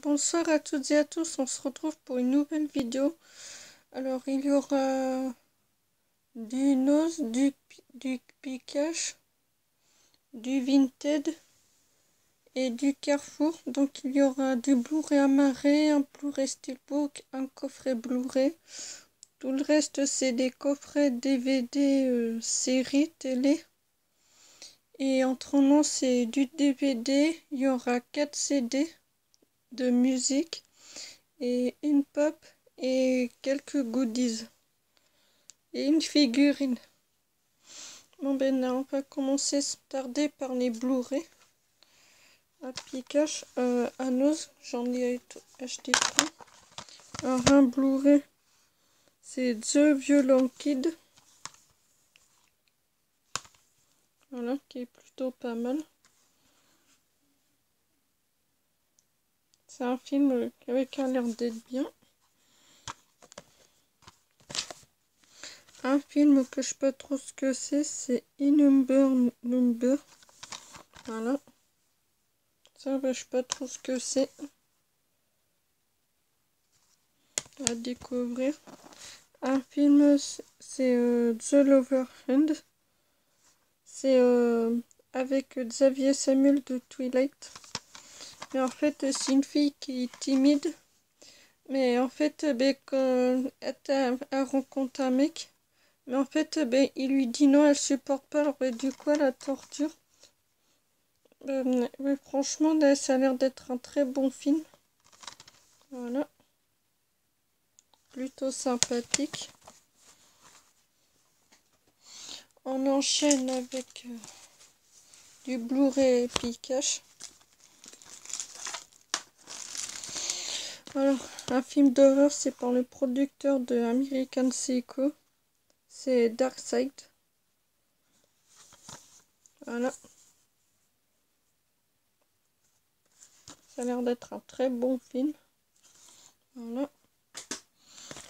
Bonsoir à toutes et à tous, on se retrouve pour une nouvelle vidéo. Alors il y aura du Nose, du Pikachu, du Vinted et du Carrefour. Donc il y aura du Blu-ray amarré, un Blu-ray Steelbook, un coffret Blu-ray. Tout le reste c'est des coffrets DVD séries télé. Et autrement c'est du DVD, il y aura 4 CD de musique et une pop et quelques goodies et une figurine. Bon ben là, on va commencer sans tarder par les Blu-ray. À Pikachu, à Nose, j'en ai acheté 3. Alors un Blu-ray, c'est The Violent Kid. Voilà, qui est plutôt pas mal. C'est un film avec un l'air d'être bien. Un film que je sais pas trop ce que c'est Number. Voilà. Ça, je sais pas trop ce que c'est. À découvrir. Un film, c'est The Lover Hand. C'est avec Xavier Samuel de Twilight. Mais en fait, c'est une fille qui est timide. Mais en fait, quand elle rencontre un mec, mais en fait, il lui dit non, elle supporte pas. Alors, du coup, elle la torture. Mais franchement, là, ça a l'air d'être un très bon film. Voilà. Plutôt sympathique. On enchaîne avec du Blu-ray Pikachu. Alors, un film d'horreur, c'est par le producteur de American Psycho. C'est Darkside. Voilà. Ça a l'air d'être un très bon film. Voilà.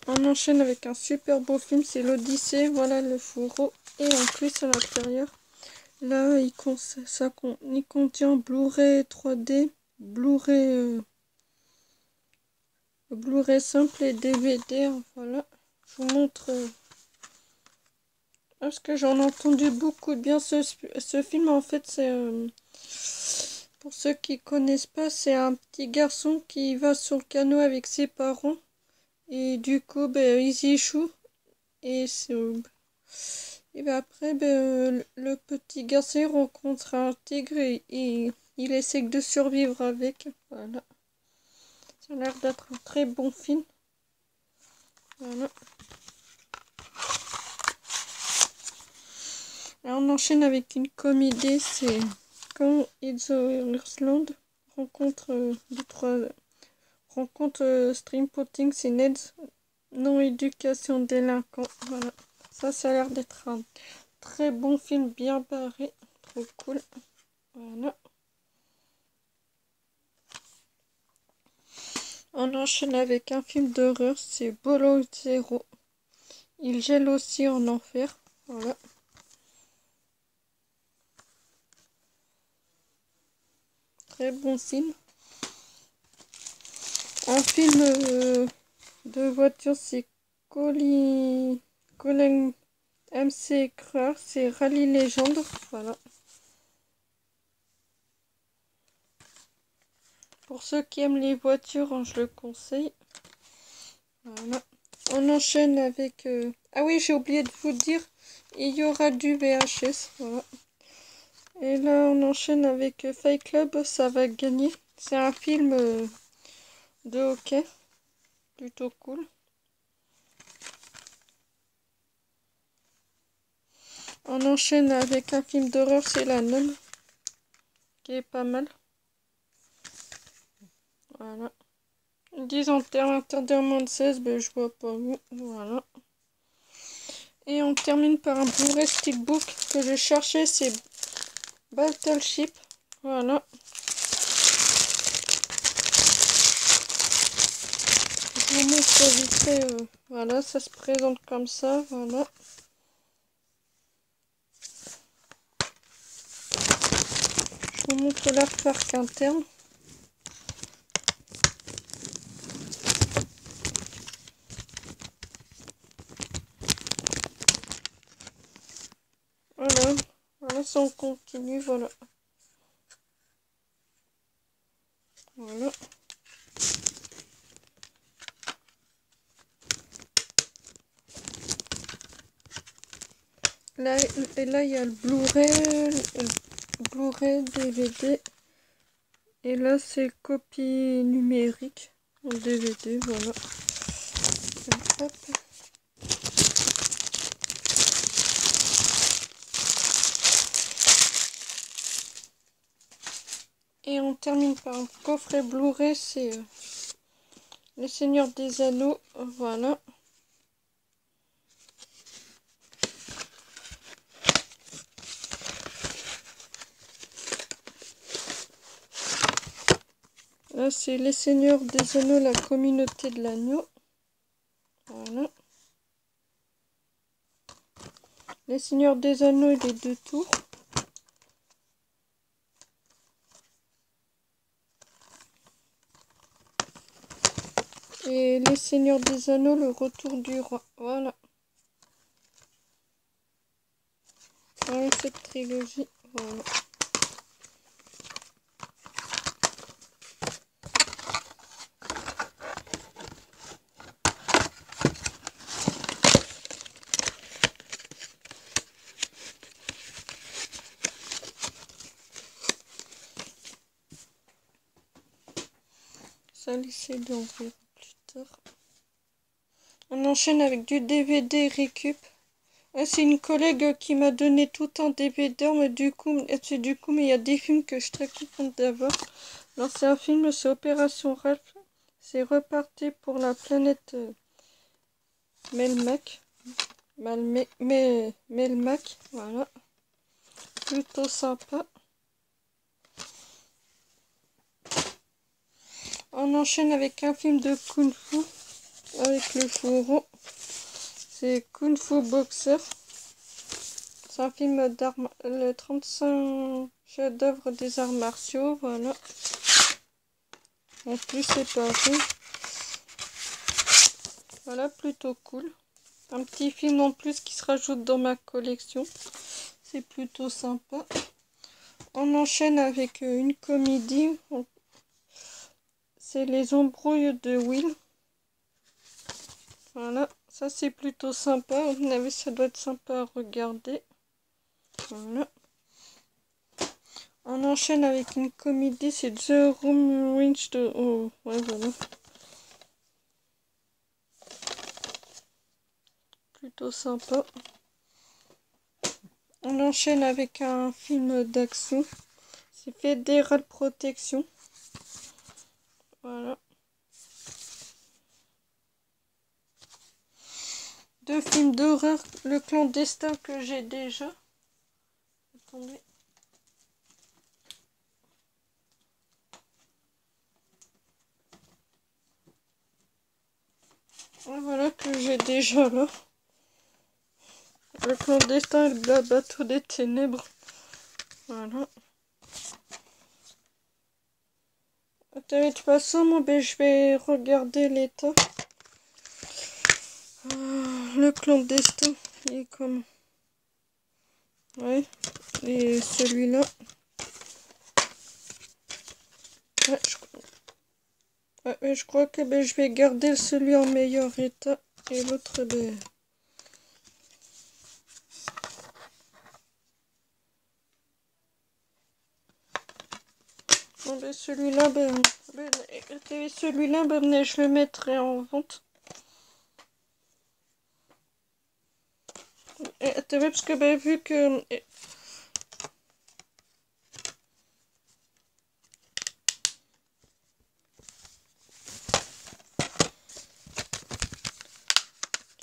On enchaîne avec un super beau film, c'est l'Odyssée. Voilà le fourreau. Et en plus, à l'intérieur, là, il contient Blu-ray 3D, Blu-ray simple et DVD. Voilà. Je vous montre. Parce que j'en ai entendu beaucoup de bien. Ce film, en fait, c'est... pour ceux qui connaissent pas, c'est un petit garçon qui va sur le canot avec ses parents. Et du coup, ils y échouent. Et après, le petit garçon il rencontre un tigre et il essaie de survivre avec. Voilà. Ça a l'air d'être un très bon film. Voilà. Et on enchaîne avec une comédie, c'est Quand It's Land, rencontre Stream Potting, c'est Ned's non-éducation délinquant. Voilà. Ça a l'air d'être un très bon film, bien barré, trop cool. Voilà. On enchaîne avec un film d'horreur, c'est Bolo Zero. Il gèle aussi en enfer. Voilà. Très bon film. Un film de voiture, c'est Colin MC Creur, c'est Rallye Légende. Voilà. Pour ceux qui aiment les voitures, je le conseille. Voilà. On enchaîne avec... Ah oui, j'ai oublié de vous dire, il y aura du VHS. Voilà. Et là, on enchaîne avec Fight Club, ça va gagner. C'est un film de hockey. Plutôt cool. On enchaîne avec un film d'horreur, c'est La Nonne. Qui est pas mal. Voilà. Ils disent interdit moins de 16, je vois pas où. Voilà. Et on termine par un Blu-ray Steelbook que je cherchais, c'est Battleship. Voilà. Je vous montre vite fait. Voilà, ça se présente comme ça. Voilà. Je vous montre l'artwork interne. passe en continu, voilà. Voilà. Là, et là, il y a le Blu-ray, DVD. Et là, c'est copie numérique en DVD, voilà. Hop. Et on termine par un coffret Blu-ray, c'est Les Seigneurs des Anneaux, voilà. Là, c'est Les Seigneurs des Anneaux, la communauté de l'agneau. Voilà. Les Seigneurs des Anneaux et les deux tours. Et Les Seigneurs des Anneaux, le retour du roi. Voilà. Voilà cette trilogie. Voilà. Ça, laissez on verra plus tard. On enchaîne avec du DVD récup. Ah, c'est une collègue qui m'a donné tout un DVD, mais du coup, mais il y a des films que je suis très contente d'avoir. Alors c'est un film, c'est Opération Ralph. C'est Reparti pour la planète Melmac. Melmac, voilà. Plutôt sympa. On enchaîne avec un film de Kung Fu avec le fourreau. C'est Kung Fu Boxer. C'est un film d'art, le 35 chefs-d'œuvre des arts martiaux, voilà. En plus, c'est pareil. Voilà, plutôt cool. Un petit film en plus qui se rajoute dans ma collection. C'est plutôt sympa. On enchaîne avec une comédie. C'est Les Embrouilles de Will. Voilà, ça c'est plutôt sympa. À mon avis, ça doit être sympa à regarder. Voilà. On enchaîne avec une comédie, c'est The Room Winch de... Oh, ouais, voilà. Plutôt sympa. On enchaîne avec un film d'action. C'est Fédéral Protection. Voilà. Deux films d'horreur. Le Clandestin que j'ai déjà. Attendez. Voilà que j'ai déjà là. Le Clandestin et le Bateau des Ténèbres. Voilà. De toute façon, moi, ben, je vais regarder l'état. Le Clandestin, il est comme... Ouais. Et celui-là. Ouais, je crois que ben, je vais garder celui en meilleur état. Et l'autre, ben... Bon, ben, celui-là, celui-là, ben, je le mettrai en vente. T'as vu, parce que, ben, vu que...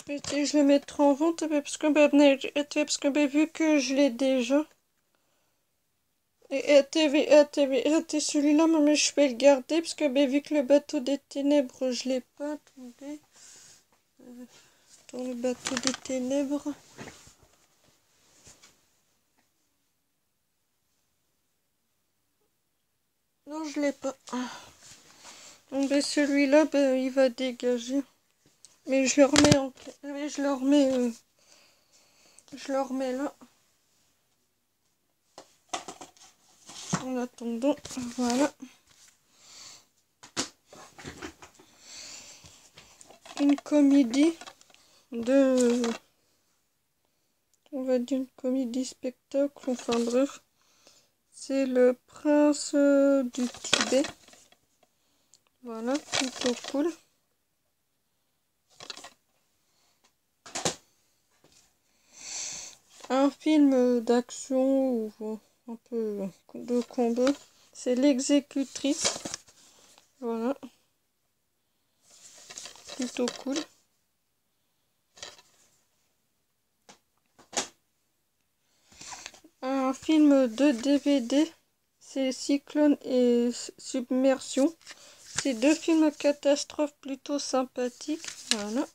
je le mettrai en vente, parce que, vu que je l'ai déjà... Et celui-là, mais je vais le garder parce que vu que le bateau des ténèbres, je l'ai pas. Attendez. Dans le bateau des ténèbres. Non, je l'ai pas. Donc celui-là, il va dégager. Mais je le remets en... Je le remets là. En attendant, voilà. Une comédie de... On va dire une comédie spectacle, enfin bref. C'est le prince du Tibet. Voilà, plutôt cool. Un film d'action ou un peu de combat. C'est l'exécutrice. Voilà. Plutôt cool. Un film de DVD. C'est Cyclone et Submersion. C'est deux films catastrophes plutôt sympathiques. Voilà.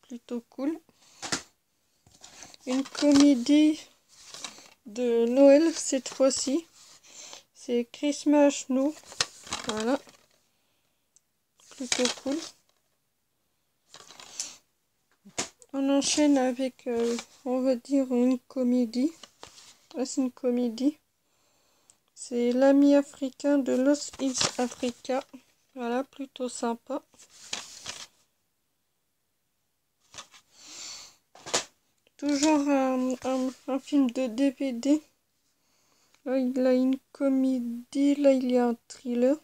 Plutôt cool. Une comédie de Noël cette fois-ci. C'est Christmas Now. Voilà. Plutôt cool. On enchaîne avec, on va dire, une comédie. Ah, c'est une comédie. C'est L'ami africain de Los East Africa. Voilà, plutôt sympa. Toujours un film de DVD. Là, il a une comédie. Là, il y a un thriller.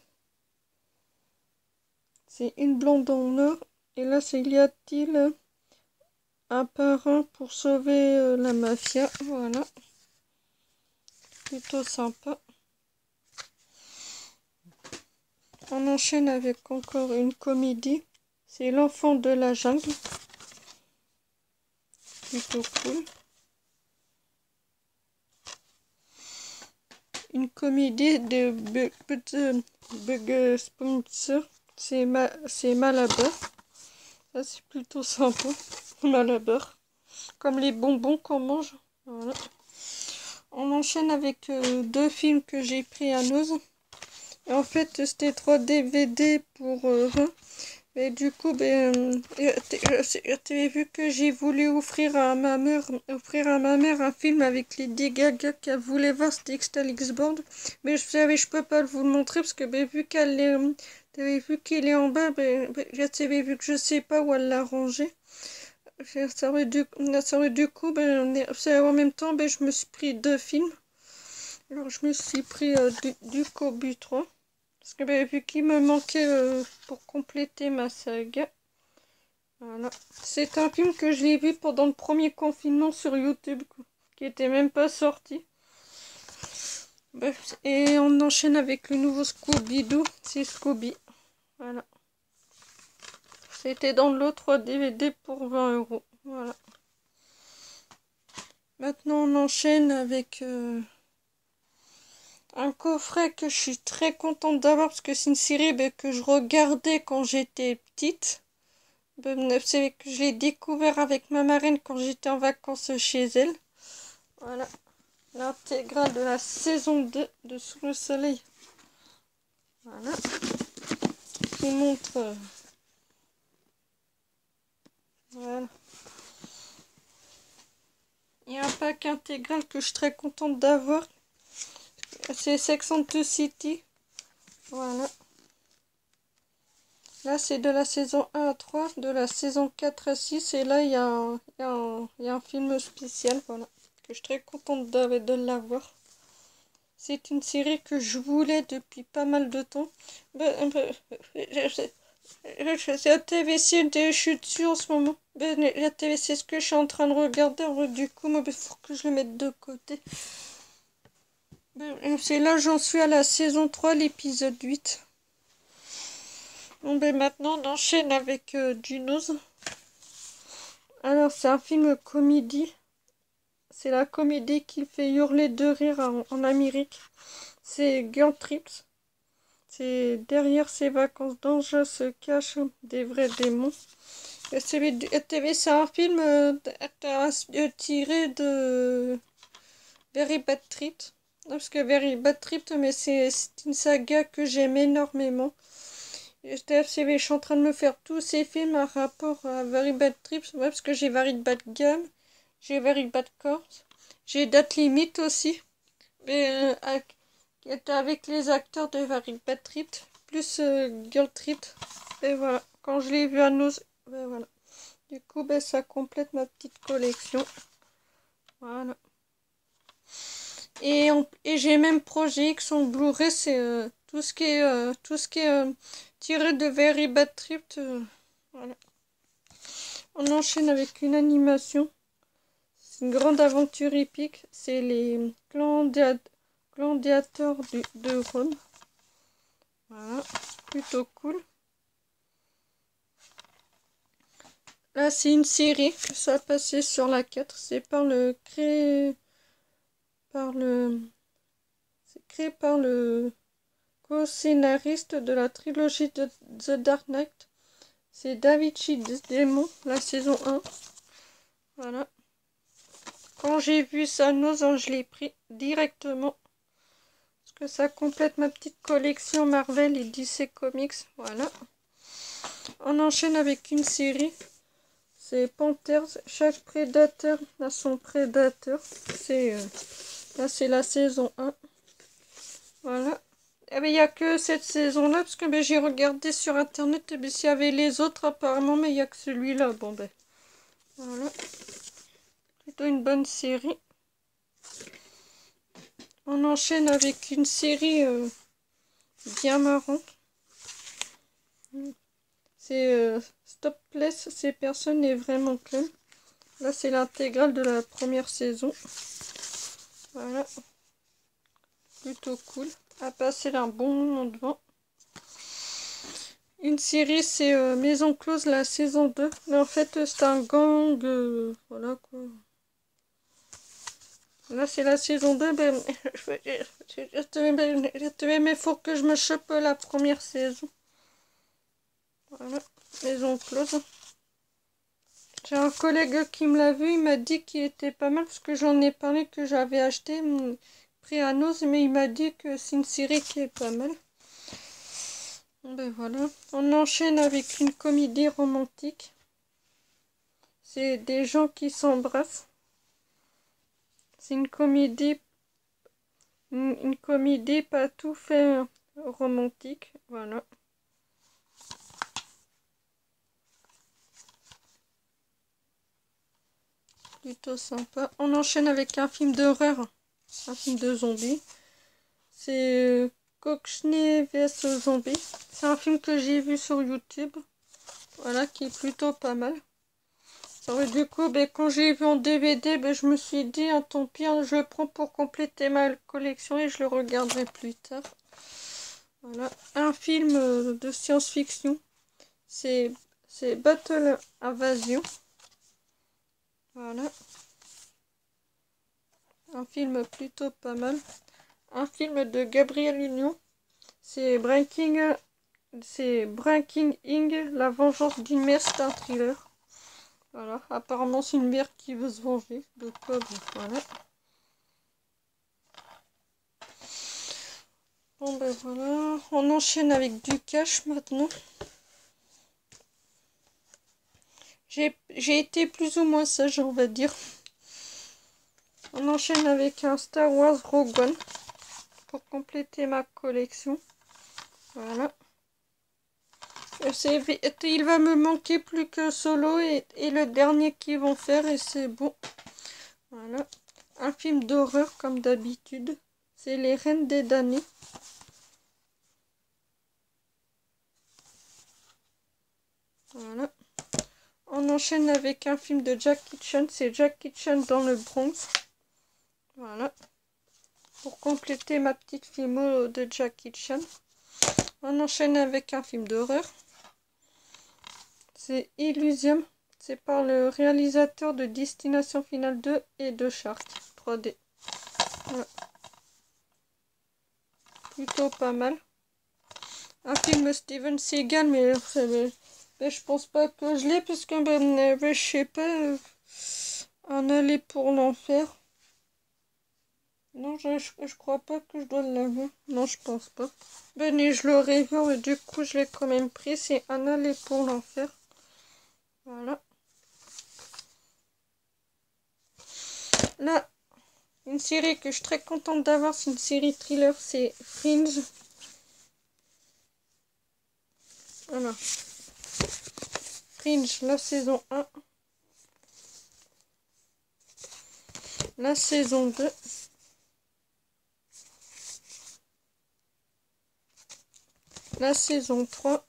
C'est Une blonde en or. Et là, c'est Y a-t-il un parrain pour sauver la mafia. Voilà. Plutôt sympa. On enchaîne avec encore une comédie. C'est L'enfant de la jungle. Plutôt cool. Une comédie de Bug Spencer. C'est Malabar. Ça, c'est plutôt sympa. Malabar. Comme les bonbons qu'on mange. Voilà. On enchaîne avec deux films que j'ai pris à Noz. Et en fait, c'était 3 DVD pour 20. Et du coup, tu vu que j'ai voulu offrir à ma mère un film avec Lady Gaga qu'elle voulait voir, c'était Extalix Band. Mais je peux pas vous le montrer parce que vu qu'elle est, t'avais vu qu'il est en bas, j'avais vu que je sais pas où elle l'a rangé. Du coup, en même temps, je me suis pris deux films. Alors, je me suis pris du Kobu 3. Parce que vu qu'il me manquait pour compléter ma saga. Voilà. C'est un film que je l'ai vu pendant le premier confinement sur YouTube, qui était même pas sorti. Bref, et on enchaîne avec le nouveau Scooby-Doo, c'est Scooby. Voilà. C'était dans l'autre DVD pour 20 €. Voilà. Maintenant, on enchaîne avec un coffret que je suis très contente d'avoir parce que c'est une série que je regardais quand j'étais petite. C'est que je l'ai découvert avec ma marraine quand j'étais en vacances chez elle. Voilà. L'intégrale de la saison 2 de Sous le soleil. Voilà. Qui montre... voilà. Il y a un pack intégral que je suis très contente d'avoir. C'est Sex and the City. Voilà. Là, c'est de la saison 1 à 3, de la saison 4 à 6. Et là, il y a un film spécial, voilà, que je suis très contente de l'avoir. C'est une série que je voulais depuis pas mal de temps. C'est la TVC, je suis dessus en ce moment. La TVC, c'est ce que je suis en train de regarder. Du coup, il faut que je le mette de côté. C'est là, j'en suis à la saison 3, l'épisode 8. Bon, maintenant, on enchaîne avec du Nose. Alors, c'est un film comédie. C'est la comédie qui fait hurler de rire en Amérique. C'est Girl Trips. C'est derrière ces vacances dangereuses se cachent des vrais démons. C'est un film tiré de Very Bad Trip. Parce que Very Bad Trip, mais c'est une saga que j'aime énormément. Je suis en train de me faire tous ces films en rapport à Very Bad Trips. Ouais, parce que j'ai Very Bad Game, j'ai Very Bad Course, j'ai Date Limit aussi. qui était avec les acteurs de Very Bad Trip, plus Girl Trip. Et voilà, quand je l'ai vu à Nose, ben voilà. Du coup, ben, ça complète ma petite collection. Voilà. Et j'ai même Projet X en Blu-ray, c'est tout ce qui est tiré de Very Bad Trip. Voilà. On enchaîne avec une animation. C'est une grande aventure épique. C'est les gladiateurs de Rome. Voilà, plutôt cool. Là, c'est une série que ça a passé sur la 4. C'est c'est créé par le co-scénariste de la trilogie de The Dark Knight. C'est Davichi Demon, la saison 1. Voilà. Quand j'ai vu ça, je l'ai pris directement. Parce que ça complète ma petite collection Marvel et DC Comics. Voilà. On enchaîne avec une série. C'est Panthers. Chaque prédateur a son prédateur. Là, c'est la saison 1. Voilà. Eh ben, il n'y a que cette saison-là, parce que ben, j'ai regardé sur internet ben, s'il y avait les autres apparemment, mais il n'y a que celui-là. Bon ben, voilà. Plutôt une bonne série. On enchaîne avec une série bien marrante. C'est Stopless, ces personnes est vraiment clean. Là, c'est l'intégrale de la première saison. Voilà. Plutôt cool. À passer un bon moment devant. Une série, c'est Maison Close, la saison 2. Mais en fait, c'est un gang. Voilà quoi. Là, c'est la saison 2. Ben, mais faut que je me chope la première saison. Voilà. Maison Close. J'ai un collègue qui me l'a vu. Il m'a dit qu'il était pas mal. Parce que j'en ai parlé que j'avais acheté. Pris à Nose. Mais il m'a dit que c'est une série qui est pas mal. Ben voilà. On enchaîne avec une comédie romantique. C'est des gens qui s'embrassent. C'est une comédie pas tout fait romantique. Voilà. Plutôt sympa. On enchaîne avec un film d'horreur. Un film de zombies. C'est Cockney vs Zombie. C'est un film que j'ai vu sur YouTube. Voilà, qui est plutôt pas mal. Alors, du coup, ben, quand j'ai vu en DVD, ben, je me suis dit, ah, tant pis, hein, je le prends pour compléter ma collection et je le regarderai plus tard. Voilà. Un film de science-fiction. C'est Battle Invasion. Voilà. Un film plutôt pas mal. Un film de Gabriel Union. C'est Breaking Ing, la vengeance d'une mère, c'est un thriller. Voilà, apparemment c'est une mère qui veut se venger. Donc voilà. Bon ben voilà, on enchaîne avec du cash maintenant. J'ai été plus ou moins sage, on va dire. On enchaîne avec un Star Wars Rogue One pour compléter ma collection. Voilà. Il va me manquer plus que Solo et le dernier qu'ils vont faire et c'est bon. Voilà. Un film d'horreur comme d'habitude. C'est Les Reines des damnés. Voilà. On enchaîne avec un film de Jackie Chan. C'est Jackie Chan dans le Bronx. Voilà. Pour compléter ma petite filmo de Jackie Chan. On enchaîne avec un film d'horreur. C'est Illusium. C'est par le réalisateur de Destination Finale 2 et de Shark 3D. Voilà. Plutôt pas mal. Un film Steven Seagal, mais je pense pas que je l'ai, parce que je sais pas, Un aller pour l'enfer. Non, je crois pas que je dois l'avoir. Non, je pense pas. Et je l'aurais vu, mais du coup, je l'ai quand même pris. C'est Un aller pour l'enfer. Voilà. Là, Une série que je suis très contente d'avoir, c'est une série thriller, c'est Fringe. Voilà. Fringe, la saison 1. La saison 2. La saison 3.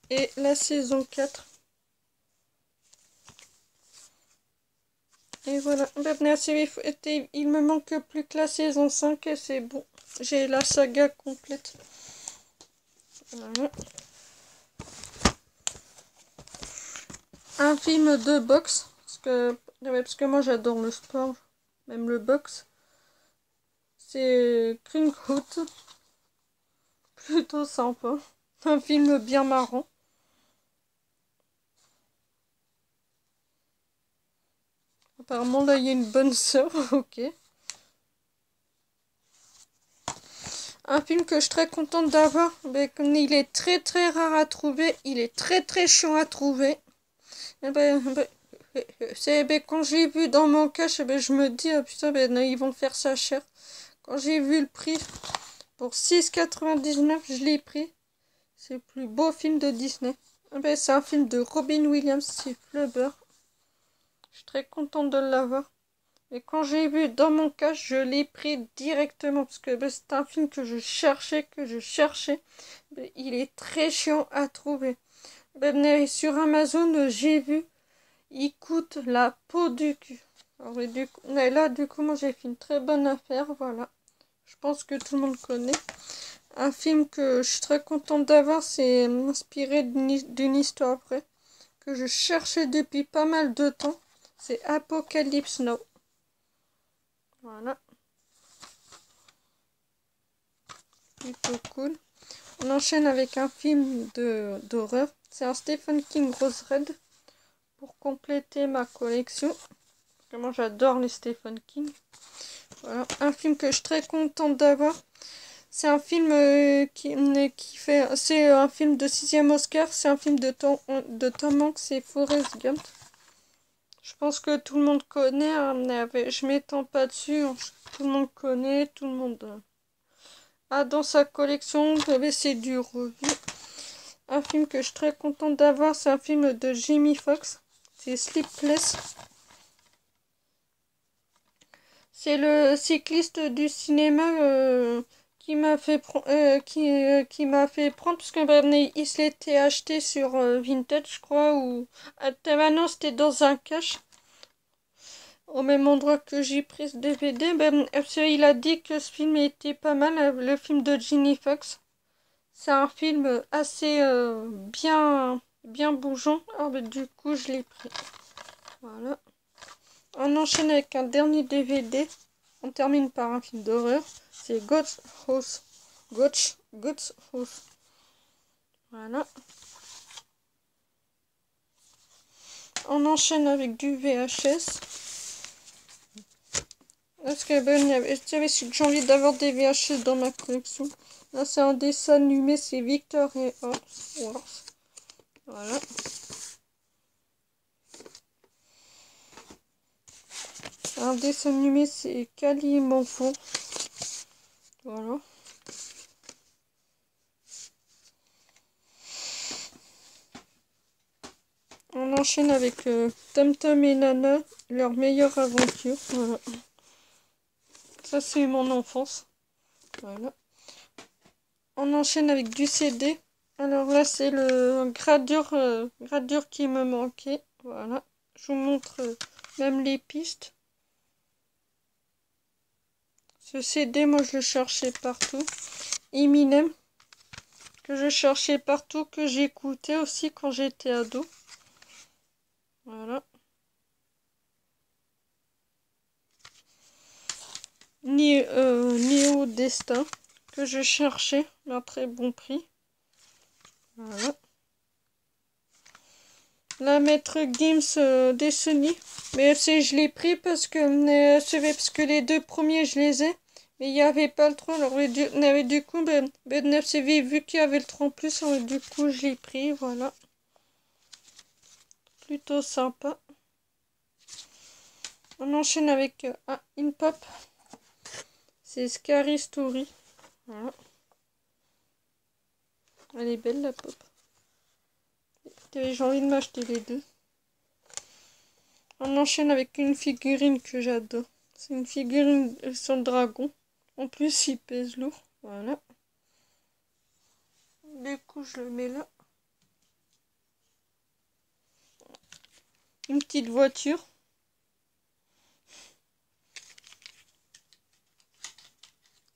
Et la saison 4. Et voilà, il me manque plus que la saison 5 et c'est bon. J'ai la saga complète. Voilà. Un film de boxe, parce que moi j'adore le sport, même le boxe. C'est Kringhout. Plutôt sympa. Un film bien marrant. Apparemment là il y a une bonne sœur, ok. Un film que je suis très contente d'avoir, mais il est très très rare à trouver, il est très très chiant à trouver. Quand j'ai vu dans mon cache, je me dis, oh, putain, non, ils vont faire ça cher. Quand j'ai vu le prix, pour 6,99, je l'ai pris. C'est le plus beau film de Disney. C'est un film de Robin Williams, c'est Flubber. Je suis très contente de l'avoir. Et quand j'ai vu dans mon cache, je l'ai pris directement. Parce que c'est un film que je cherchais. Il est très chiant à trouver. Sur Amazon, j'ai vu. Il coûte la peau du cul. Alors, du coup, moi j'ai fait une très bonne affaire. Voilà. Je pense que tout le monde connaît. Un film que je suis très contente d'avoir, c'est inspiré d'une histoire vraie. Que je cherchais depuis pas mal de temps. C'est Apocalypse Now. Voilà. Plutôt cool. On enchaîne avec un film d'horreur. C'est un Stephen King Rose Red. Pour compléter ma collection. Vraiment, j'adore les Stephen King. Voilà. Un film que je suis très contente d'avoir. C'est un film c'est un film de 6e Oscar. C'est un film de Tom Hanks, c'est Forrest Gump. Je pense que tout le monde connaît. Je m'étends pas dessus. Tout le monde connaît. Tout le monde a dans sa collection. C'est du revu. Un film que je suis très contente d'avoir. C'est un film de Jamie Foxx. C'est Sleepless. C'est le cycliste du cinéma qui m'a fait prendre parce que il se l'était acheté sur Vintage, je crois, ou maintenant c'était dans un cache au même endroit que j'ai pris ce DVD. Il a dit que ce film était pas mal, le film de Ginny Fox. C'est un film assez bien bougeant. Du coup je l'ai pris. Voilà. On enchaîne avec un dernier DVD. On termine par un film d'horreur. C'est God's House. God's House. Voilà. On enchaîne avec du VHS. Parce que j'ai envie d'avoir des VHS dans ma collection. Là, c'est un dessin animé. C'est Victor et Horse. Voilà. Un dessin animé, c'est Cali et Manfo. Voilà. On enchaîne avec Tom Tom et Nana, leur meilleure aventure. Voilà. Ça, c'est mon enfance. Voilà. On enchaîne avec du CD. Alors là, c'est le gradure qui me manquait. Voilà. Je vous montre même les pistes. Ce CD, moi, je le cherchais partout. Eminem, que je cherchais partout, que j'écoutais aussi quand j'étais ado. Voilà. Néo Destin, que je cherchais à un très bon prix. Voilà. La Maître Gims des Sony. Mais je l'ai pris parce que les deux premiers, je les ai. Mais il n'y avait pas le 3. Alors, du coup, vu qu'il y avait le 3 en plus, du coup, je l'ai pris. Voilà. Plutôt sympa. On enchaîne avec une pop. C'est Scary Story. Voilà. Elle est belle la pop. J'ai envie de m'acheter les deux. On enchaîne avec une figurine que j'adore. C'est une figurine sur le dragon. En plus, il pèse lourd. Voilà. Du coup, je le mets là. Une petite voiture.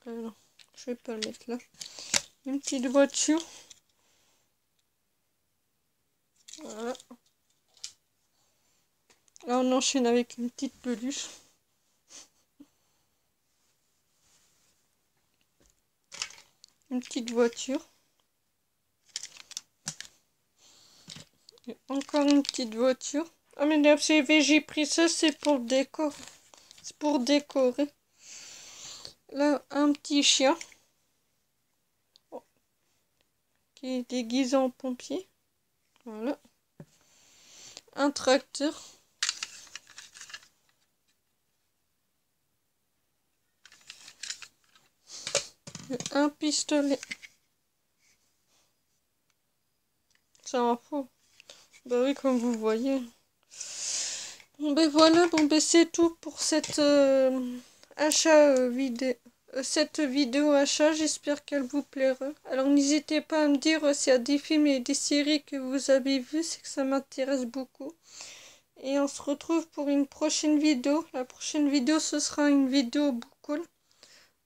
Alors, je vais pas le mettre là. Une petite voiture. Voilà. Là, on enchaîne avec une petite peluche. Une petite voiture. Et encore une petite voiture. Ah mais là, j'ai pris ça, c'est pour le décor. C'est pour décorer. Là, un petit chien. Qui est déguisé en pompier. Voilà. Un tracteur. Et un pistolet. C'est un faux. Bah oui, comme vous voyez. Bon ben voilà, bon ben c'est tout pour cette achat vidéo. Cette vidéo achat, j'espère qu'elle vous plaira. Alors n'hésitez pas à me dire s'il y a des films et des séries que vous avez vus, c'est que ça m'intéresse beaucoup. Et on se retrouve pour une prochaine vidéo. La prochaine vidéo, ce sera une vidéo beaucoup.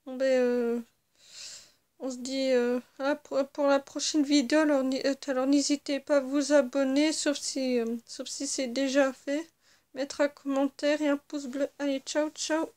Bon ben, on se dit pour la prochaine vidéo. Alors n'hésitez pas à vous abonner, sauf si c'est déjà fait. Mettre un commentaire et un pouce bleu. Allez, ciao, ciao.